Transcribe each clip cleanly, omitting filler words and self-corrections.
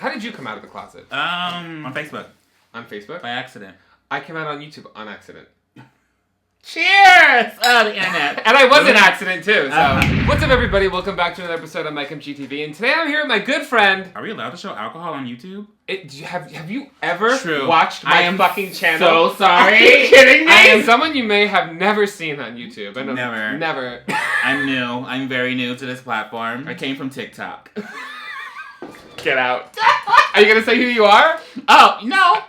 How did you come out of the closet? On Facebook. On Facebook? By accident. I came out on YouTube on accident. Cheers! Oh, the internet. And I was an accident too, so. What's up, everybody? Welcome back to another episode of MikeMGTV. And today I'm here with my good friend. Are we allowed to show alcohol on YouTube? Have you ever True. watched my fucking channel? So sorry. Are you kidding me? I am someone you may have never seen on YouTube. I know, Never. Never. I'm new. I'm very new to this platform. I came from TikTok. Get out. Are you going to say who you are? Oh, no.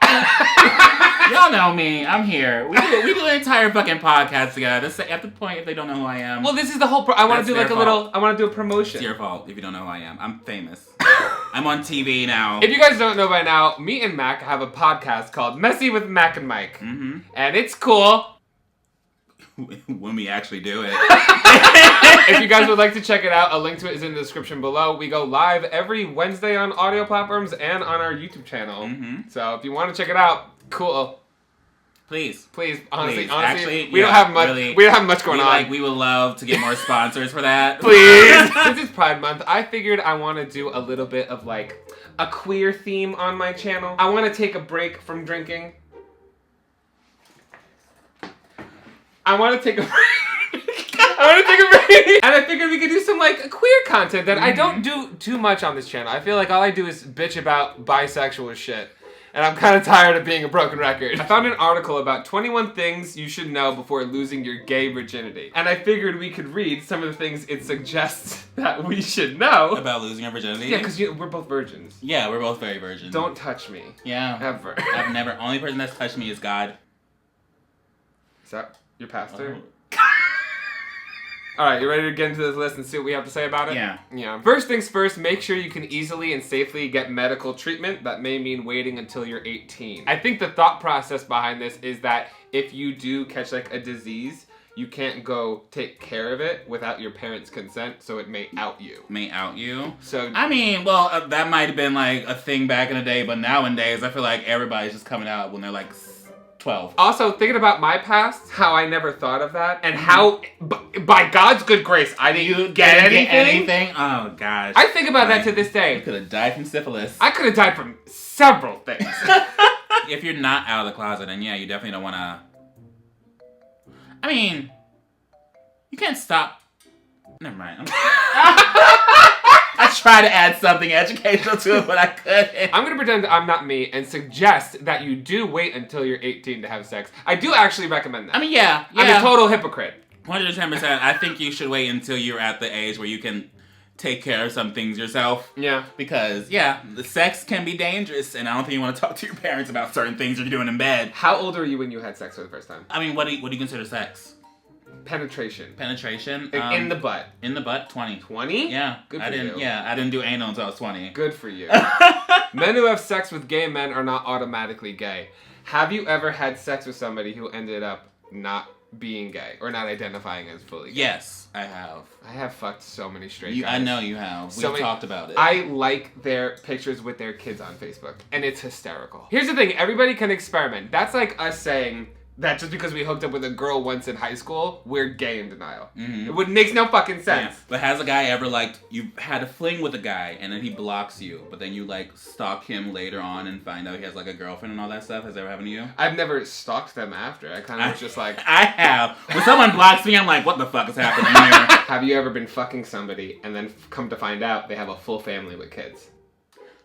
Y'all know me. I'm here. We do an entire fucking podcast together. At the point, if they don't know who I am. Well, this is the whole... I want to do like a little... I want to do a promotion. It's your fault if you don't know who I am. I'm famous. I'm on TV now. If you guys don't know by now, me and Mac have a podcast called Messy with Mac and Mike. Mm-hmm. And it's cool. When we actually do it. If you guys would like to check it out, a link to it is in the description below. We go live every Wednesday on audio platforms and on our YouTube channel. Mm-hmm. So if you want to check it out, cool. Please, honestly, actually, we don't have much. Really, we don't have much going on. We would love to get more sponsors for that. Please. Since it's Pride Month, I figured I want to do a little bit of like a queer theme on my channel. I want to take a break from drinking. I want to take a break. And I figured we could do some like queer content that I don't do too much on this channel. I feel like all I do is bitch about bisexual shit. And I'm kind of tired of being a broken record. I found an article about 21 things you should know before losing your gay virginity. And I figured we could read some of the things it suggests that we should know. About losing our virginity? Yeah, because we're both virgins. Yeah, we're both very virgins. Don't touch me. Yeah. Ever. I've never. Only person that's touched me is God. Is that your pastor? Alright, you ready to get into this list and see what we have to say about it? Yeah. First things first, make sure you can easily and safely get medical treatment. That may mean waiting until you're 18. I think the thought process behind this is that if you do catch like a disease, you can't go take care of it without your parents' consent, so it may out you. So I mean, well, that might have been like a thing back in the day, but nowadays I feel like everybody's just coming out when they're like 12. Also, thinking about my past, how I never thought of that, and how, by God's good grace, I didn't get anything. Oh, gosh. I think about that to this day. You could have died from syphilis. I could have died from several things. If you're not out of the closet, then yeah, you definitely don't want to... I mean, you can't stop... Never mind. I tried to add something educational to it, but I couldn't. I'm going to pretend I'm not me and suggest that you do wait until you're 18 to have sex. I do actually recommend that. I mean, yeah. I'm a total hypocrite. 110%. I think you should wait until you're at the age where you can take care of some things yourself. Yeah. Because, yeah, the sex can be dangerous, and I don't think you want to talk to your parents about certain things you're doing in bed. How old were you when you had sex for the first time? I mean, what do you consider sex? Penetration. In the butt. In the butt, 20. 20? Yeah. Good for you. Yeah, I didn't do anal until I was 20. Good for you. Men who have sex with gay men are not automatically gay. Have you ever had sex with somebody who ended up not being gay or not identifying as fully gay? Yes, I have. I have fucked so many straight guys. I know you have. We've talked about it. I like their pictures with their kids on Facebook, and it's hysterical. Here's the thing, everybody can experiment. That's like us saying that just because we hooked up with a girl once in high school, we're gay in denial. Mm-hmm. It makes no fucking sense. Yeah. But has a guy ever, like, you had a fling with a guy, and then he blocks you, but then you, like, stalk him later on and find out he has, like, a girlfriend and all that stuff? Has that ever happened to you? I've never stalked them after. I kind of was just like... I have. When someone blocks me, I'm like, what the fuck is happening here? Have you ever been fucking somebody and then come to find out they have a full family with kids?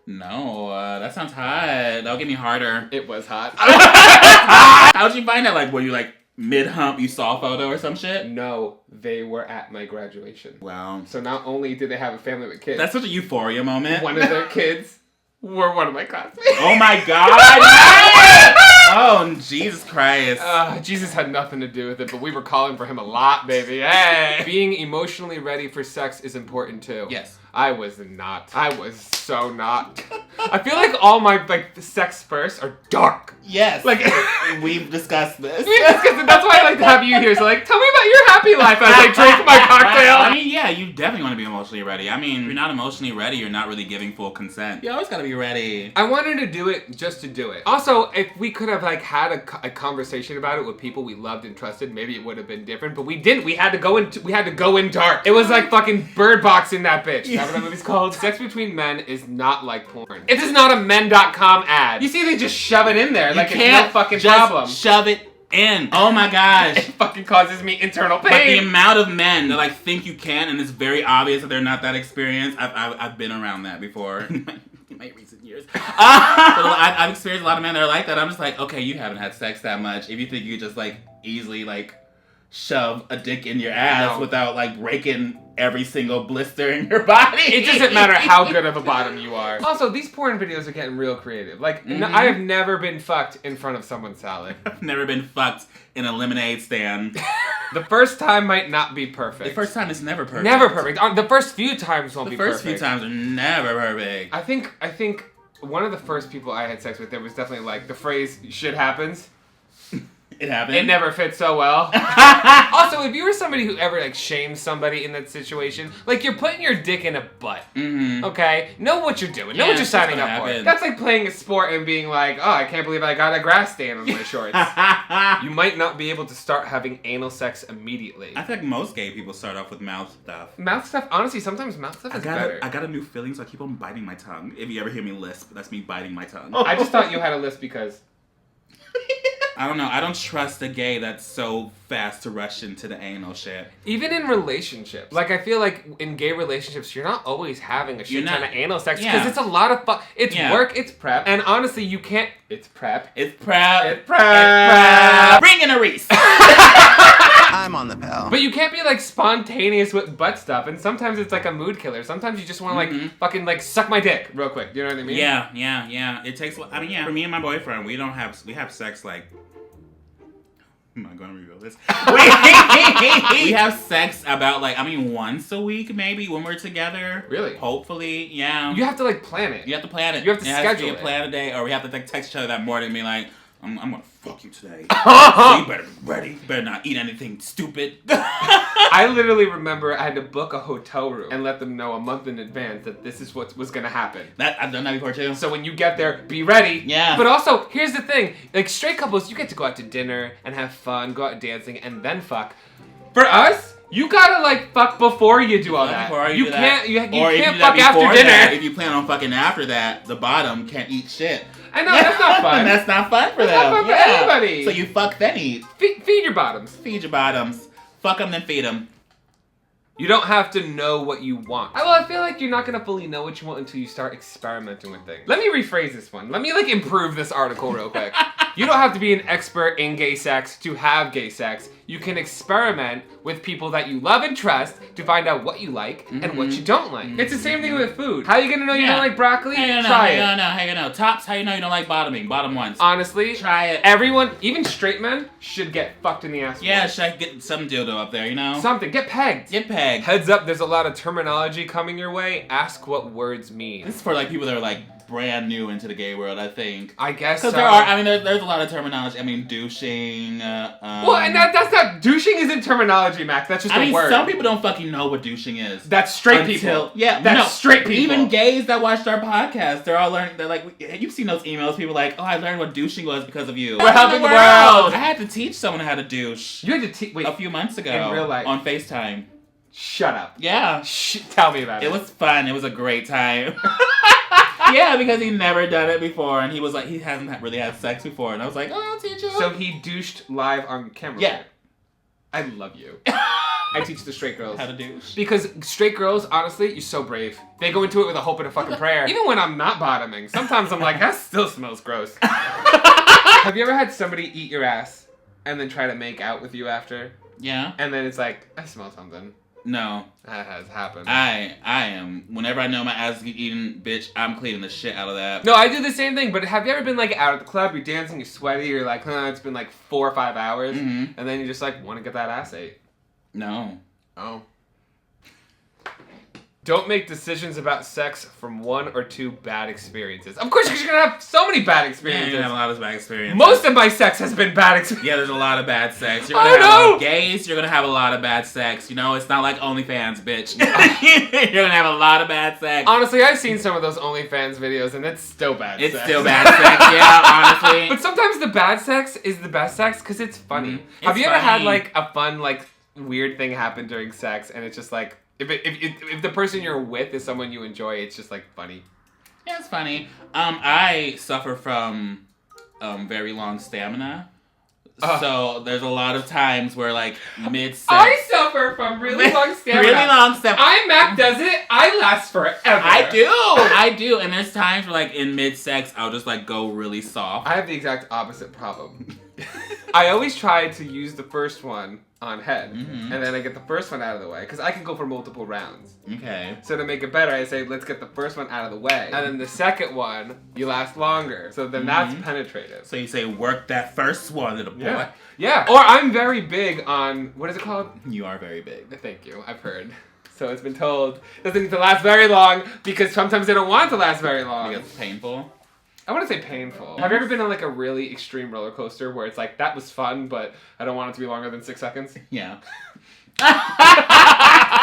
No, that sounds hot. That'll get me harder. It was hot. How'd you find that? Like, were you, like, mid-hump, you saw a photo or some shit? No, they were at my graduation. Wow. So not only did they have a family with kids... That's such a euphoria moment. One of their kids were one of my classmates. Oh my God! Oh, Jesus Christ. Jesus had nothing to do with it, but we were calling for him a lot, baby. Hey! Being emotionally ready for sex is important, too. Yes. I was not. I was so not. I feel like all my, like, sex firsts are dark. Yes. Like, we've discussed this. That's why I like to have you here. So, like, tell me about your happy life as I drink my cocktail. I mean, yeah, you definitely want to be emotionally ready. I mean, if you're not emotionally ready, you're not really giving full consent. You always gotta be ready. I wanted to do it just to do it. Also, if we could have, like, had a conversation about it with people we loved and trusted, maybe it would have been different. But we didn't. We had to go in dark. It was like fucking Bird Box in that bitch. Is that what that movie's called? Sex between men is not like porn. It is not a men.com ad. You see, they just shove it in there like it's no fucking problem. Shove it in. Oh my gosh. It fucking causes me internal pain. But the amount of men that like think you can, and it's very obvious that they're not that experienced. I've been around that before in my recent years. I've experienced a lot of men that are like that. I'm just like, okay, you haven't had sex that much. If you think you just like easily like shove a dick in your ass without like breaking every single blister in your body. It doesn't matter how good of a bottom you are. Also, these porn videos are getting real creative. Like, I have never been fucked in front of someone's salad. I've never been fucked in a lemonade stand. The first time might not be perfect. The first time is never perfect. Never perfect. The first few times won't be perfect. The first few times are never perfect. I think one of the first people I had sex with, there was definitely like the phrase "shit happens." It happened. It never fits so well. Also, if you were somebody who ever like shames somebody in that situation, like you're putting your dick in a butt. Okay? Know what you're doing. Know what you're signing up for. That's like playing a sport and being like, oh, I can't believe I got a grass stain on my shorts. You might not be able to start having anal sex immediately. I think most gay people start off with mouth stuff. Mouth stuff? Honestly, sometimes mouth stuff is better. I got a new feeling, so I keep on biting my tongue. If you ever hear me lisp, that's me biting my tongue. I just thought you had a lisp because... I don't know. I don't trust a gay that's so fast to rush into the anal shit. Even in relationships. Like, I feel like in gay relationships, you're not always having a shit ton of anal sex because it's a lot of fun. It's work, it's prep. And honestly, you can't... It's prep. It's prep. It's prep. It's prep. Bring in a Reese. I'm on the pill. But you can't be like spontaneous with butt stuff, and sometimes it's like a mood killer. Sometimes you just want to like fucking like suck my dick real quick. You know what I mean? Yeah. It takes. I mean, for me and my boyfriend, we have sex like. I'm not gonna reveal this. We have sex about like once a week maybe when we're together. Really? Hopefully, yeah. You have to like plan it. You have to plan it. You have to schedule has to be it. a plan a day, or we have to like text each other that morning and be like, I'm gonna fuck you today. So you better be ready. You better not eat anything stupid. I literally remember I had to book a hotel room and let them know a month in advance that this is what was gonna happen. I've done that before too. So when you get there, be ready. Yeah. But also, here's the thing: like straight couples, you get to go out to dinner and have fun, go out dancing, and then fuck. For us, you gotta like fuck before you do all that. You can't fuck after dinner. If you plan on fucking after that, the bottom can't eat shit. I know, that's not fun. That's not fun for them. That's not fun for anybody. So you fuck, then eat. Feed your bottoms. Feed your bottoms. Fuck them, then feed them. You don't have to know what you want. Well, I feel like you're not gonna fully know what you want until you start experimenting with things. Let me rephrase this one. Let me like improve this article real quick. You don't have to be an expert in gay sex to have gay sex. You can experiment with people that you love and trust to find out what you like and what you don't like. It's the same thing with food. How are you gonna know you don't like broccoli? Try it. How you know? Tops, how you know you don't like bottoming? Bottom ones. Honestly, try it. Everyone, even straight men, should get fucked in the ass. Yeah, should I get some dildo up there, you know? Something. Get pegged. Get pegged. Heads up, there's a lot of terminology coming your way. Ask what words mean. This is for like people that are like brand new into the gay world, I think. I guess so. Because there's a lot of terminology. douching. Well, and that's not... Douching isn't terminology, Max. That's just a word. Some people don't fucking know what douching is. That's straight people. Yeah, that's straight people. Even gays that watched our podcast, they're all learning. They're like, you've seen those emails. People like, oh, I learned what douching was because of you. We're helping the world. I had to teach someone how to douche. You had to teach... Wait. A few months ago. In real life. On FaceTime. Shut up. Yeah. Tell me about it. It was fun. It was a great time. Yeah, because he never done it before, and he was like, he hasn't really had sex before, and I was like, oh, I'll teach you. So he douched live on camera. Yeah. I love you. I teach the straight girls how to douche. Because straight girls, honestly, you're so brave. They go into it with a hope and a fucking prayer. Even when I'm not bottoming, sometimes I'm like, that still smells gross. Have you ever had somebody eat your ass and then try to make out with you after? Yeah. And then it's like, I smell something. No. That has happened. I am. Whenever I know my ass is eaten, bitch, I'm cleaning the shit out of that. No, I do the same thing, but have you ever been like out at the club, you're dancing, you're sweaty, you're like, it's been like 4 or 5 hours, and then you just like want to get that ass ate? No. Oh. Don't make decisions about sex from 1 or 2 bad experiences. Of course, because you're gonna have so many bad experiences. Yeah, you're gonna have a lot of bad experiences. Most of my sex has been bad experiences. Yeah, there's a lot of bad sex. You're gonna have gays, you're gonna have a lot of bad sex. You know, it's not like OnlyFans, bitch. You're gonna have a lot of bad sex. Honestly, I've seen some of those OnlyFans videos, and it's still bad sex. It's still bad sex, yeah, honestly. But sometimes the bad sex is the best sex, because it's funny. Have you ever had, like, a fun, like, weird thing happen during sex, and it's just like... If the person you're with is someone you enjoy, it's just like funny. Yeah, it's funny. I suffer from very long stamina. So there's a lot of times where like mid-sex. I suffer from really long stamina. Really long stamina. I'm MacDoesIt. I last forever. I do. And there's times where like in mid-sex, I'll just like go really soft. I have the exact opposite problem. I always try to use the first one on head, and then I get the first one out of the way, because I can go for multiple rounds. Okay. So to make it better, I say, let's get the first one out of the way, and then the second one, you last longer. So then that's penetrative. So you say, work that first one, little boy. Yeah. Or I'm very big on, what is it called? You are very big. Thank you, I've heard. So it's been told, doesn't need to last very long, because sometimes they don't want it to last very long. Because it's painful. I wouldn't say painful. Have you ever been on like a really extreme roller coaster where it's like, that was fun, but I don't want it to be longer than 6 seconds? Yeah.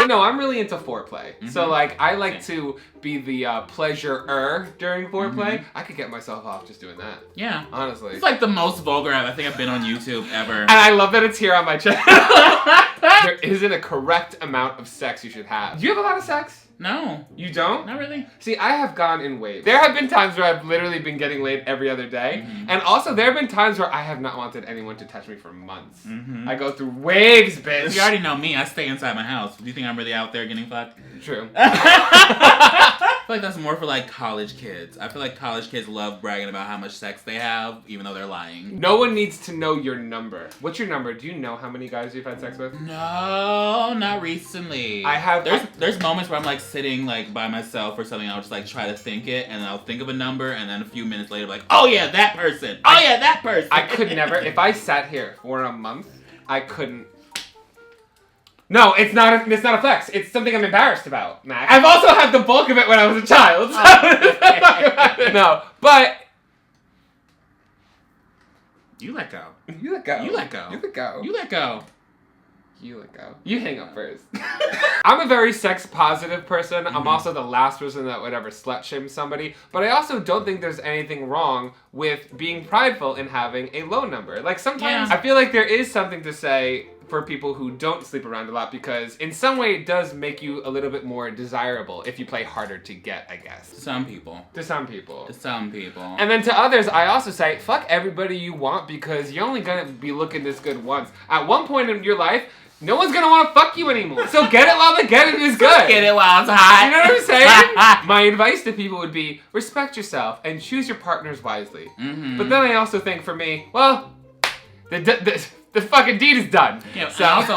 No, I'm really into foreplay. So like, I like to be the pleasurer during foreplay. I could get myself off just doing that. Yeah. Honestly. It's like the most vulgar I think I've been on YouTube ever. And I love that it's here on my channel. There isn't a correct amount of sex you should have. Do you have a lot of sex? No. You don't? Not really. See, I have gone in waves. There have been times where I've literally been getting laid every other day. And also, there have been times where I have not wanted anyone to touch me for months. I go through waves, bitch. You already know me. I stay inside my house. Do you think I'm really out there getting fucked? True. I feel like that's more for like college kids. I feel like college kids love bragging about how much sex they have, even though they're lying. No one needs to know your number. What's your number? Do you know how many guys you've had sex with? No, not recently. I have. There's moments where I'm like sitting like by myself or something. I'll just like try to think it, and then I'll think of a number, and then a few minutes later, like, oh yeah, that person. Oh yeah, that person. I could never. If I sat here for a month, I couldn't. No, it's not a flex. It's something I'm embarrassed about, Mac. I've also had the bulk of it when I was a child. So no, but you let go. You let go. You let go. You let go. You let go. You let go. You hang up first. I'm a very sex positive person. I'm also the last person that would ever slut shame somebody. But I also don't think there's anything wrong with being prideful in having a low number. Like sometimes I feel like there is something to say for people who don't sleep around a lot, because in some way it does make you a little bit more desirable if you play harder to get, I guess. To some people. To some people. To some people. And then to others, I also say, fuck everybody you want, because you're only gonna be looking this good once. At one point in your life, no one's gonna want to fuck you anymore. So get it while the getting is good. Get it while it's hot. You know what I'm saying? My advice to people would be, respect yourself and choose your partners wisely. But then I also think for me, well, the fucking deed is done. Yeah, so also,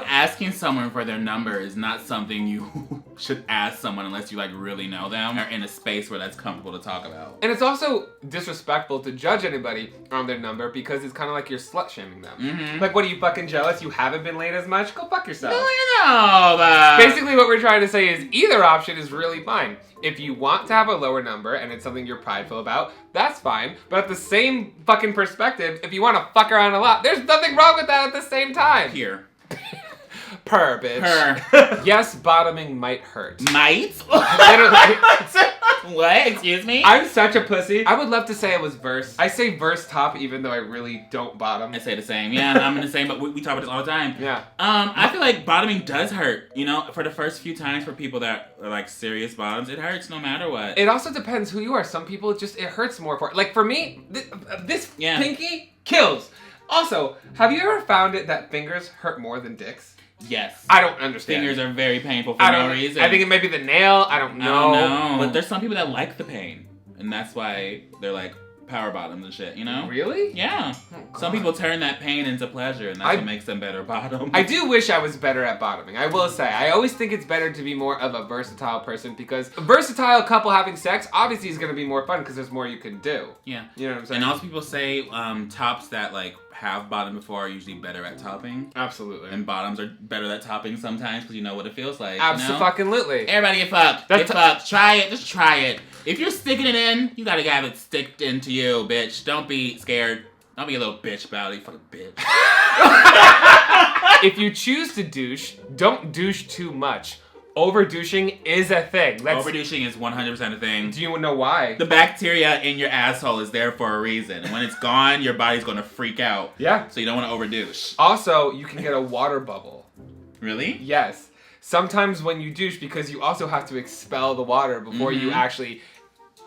asking someone for their number is not something you should ask someone unless you like really know them or in a space where that's comfortable to talk about. And it's also disrespectful to judge anybody on their number, because it's kind of like you're slut shaming them. Like, what are you, fucking jealous? You haven't been laid as much? Go fuck yourself. No, you know, but basically what we're trying to say is either option is really fine. If you want to have a lower number and it's something you're prideful about, that's fine. But at the same fucking perspective, if you want to fuck around a lot, there's nothing wrong with that at the same time. Here. Purr, bitch. Purr. Yes, bottoming might hurt. Might? Literally. What? Excuse me? I'm such a pussy. I would love to say it was verse. I say verse top even though I really don't bottom. I say the same. Yeah, I'm in the same, but we talk about this all the time. Yeah. I feel like bottoming does hurt. You know, for the first few times for people that are like serious bottoms, it hurts no matter what. It also depends who you are. Some people it hurts more for. Like for me, this pinky kills. Also, have you ever found it that fingers hurt more than dicks? Yes. I don't understand. Fingers are very painful for no reason. I think it might be the nail. I don't know. But there's some people that like the pain. And that's why they're like power bottoms and shit, you know? Really? Yeah. Oh, some people turn that pain into pleasure, and that's what makes them better bottom. I do wish I was better at bottoming. I will say. I always think it's better to be more of a versatile person, because a versatile couple having sex obviously is going to be more fun because there's more you can do. Yeah. You know what I'm saying? And also people say tops that like have bottom before are usually better at topping. Absolutely. And bottoms are better at topping sometimes because you know what it feels like. Absolutely. You know? Everybody get fucked. Get fucked. Try it. Just try it. If you're sticking it in, you gotta have it sticked into you, bitch. Don't be scared. Don't be a little bitch about it, you fucking bitch. If you choose to douche, don't douche too much. Over-douching is a thing. Over-douching is 100% a thing. Do you know why? The bacteria in your asshole is there for a reason. And when it's gone, your body's going to freak out. Yeah. So you don't want to over-douche. Also, you can get a water bubble. Really? Yes. Sometimes when you douche, because you also have to expel the water before you actually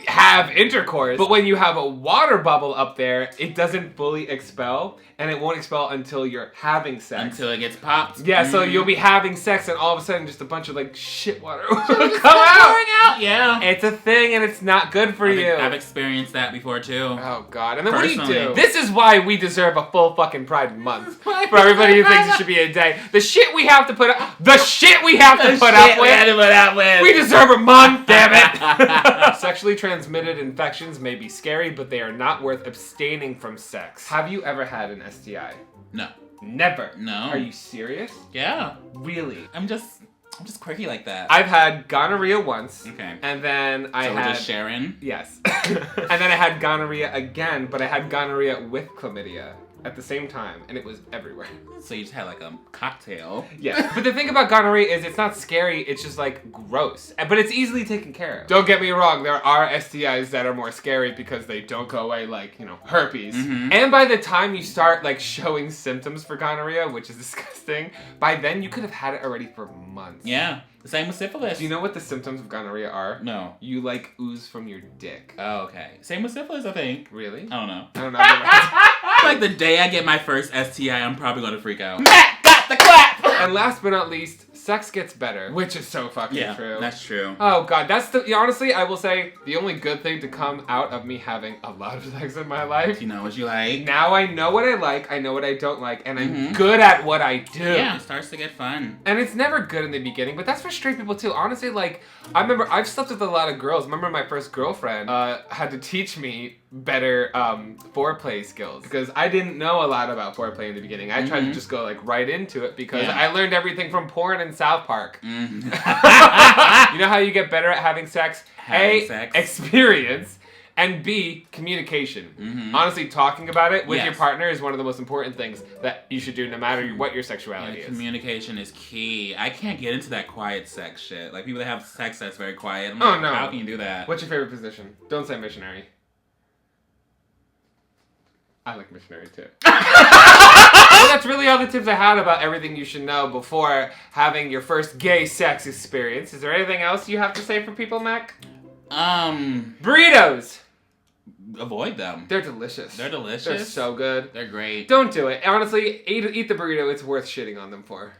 have intercourse. But when you have a water bubble up there, it doesn't fully expel, and it won't expel until you're having sex. Until it gets popped. Yeah, so you'll be having sex, and all of a sudden, just a bunch of like shit water will come out. Yeah. It's a thing, and it's not good for you. I've experienced that before too. Oh God! And then what do you do? Personally. This is why we deserve a full fucking Pride Month for everybody who thinks it should be a day. The shit we have to put up. The shit we have to put up with. We deserve a month, damn it. Sexually transmitted infections may be scary, but they are not worth abstaining from sex. Have you ever had an STI? No. Never. No. Are you serious? Yeah. Really? I'm just quirky like that. I've had gonorrhea once. Okay. And then I So had just Sharon. Yes. And then I had gonorrhea again, but I had gonorrhea with chlamydia at the same time, and it was everywhere. So you just had like a cocktail. Yeah. But the thing about gonorrhea is it's not scary, it's just like gross. But it's easily taken care of. Don't get me wrong, there are STIs that are more scary because they don't go away, like, you know, herpes. Mm-hmm. And by the time you start like showing symptoms for gonorrhea, which is disgusting, by then you could have had it already for months. Yeah. The same with syphilis. Do you know what the symptoms of gonorrhea are? No. You like ooze from your dick. Oh, okay. Same with syphilis, I think. Really? I don't know. I don't know. Like the day I get my first STI, I'm probably gonna freak out. Matt got the clap! And last but not least, sex gets better, which is so fucking true. That's true. Oh God, that's the honestly, I will say the only good thing to come out of me having a lot of sex in my life. You know what you like. Now I know what I like, I know what I don't like, and I'm good at what I do. Yeah, it starts to get fun. And it's never good in the beginning, but that's for straight people too. Honestly, like, I remember I've slept with a lot of girls. Remember my first girlfriend had to teach me better foreplay skills because I didn't know a lot about foreplay in the beginning. I tried to just go like right into it because I learned everything from porn and South Park. You know how you get better at having sex? Having sex. Experience. And B, communication. Honestly, talking about it with your partner is one of the most important things that you should do no matter what your sexuality is. Communication is key. I can't get into that quiet sex shit. Like people that have sex that's very quiet. I'm Oh, like, no. How can you do that? What's your favorite position? Don't say missionary. I like missionary too. Well, that's really all the tips I had about everything you should know before having your first gay sex experience. Is there anything else you have to say for people, Mac? Burritos! Avoid them. They're delicious. They're delicious. They're so good. They're great. Don't do it. Honestly, eat the burrito. It's worth shitting on them for.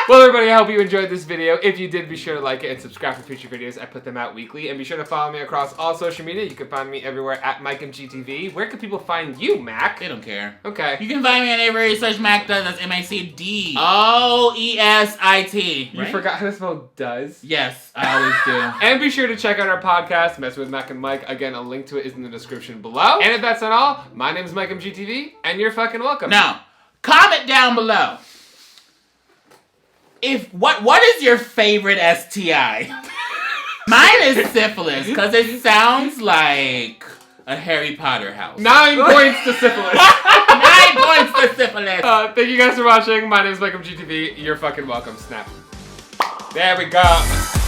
Well, everybody, I hope you enjoyed this video. If you did, be sure to like it and subscribe for future videos. I put them out weekly. And be sure to follow me across all social media. You can find me everywhere at MikeMGTV. Where can people find you, Mac? They don't care. Okay. You can find me on everywhere you search MacDoesIt. That's MacDoesIt. You forgot how to spell does? Yes, I always do. And be sure to check out our podcast, Mess with Mac and Mike. Again, a link to it is in the description below. And if that's not all, my name is MikeMGTV, and you're fucking welcome. Now, comment down below. What is your favorite STI? Mine is syphilis, because it sounds like a Harry Potter house. 9 points to syphilis. 9 points to syphilis. Thank you guys for watching. My name is MikeMGTV. You're fucking welcome. Snap. There we go.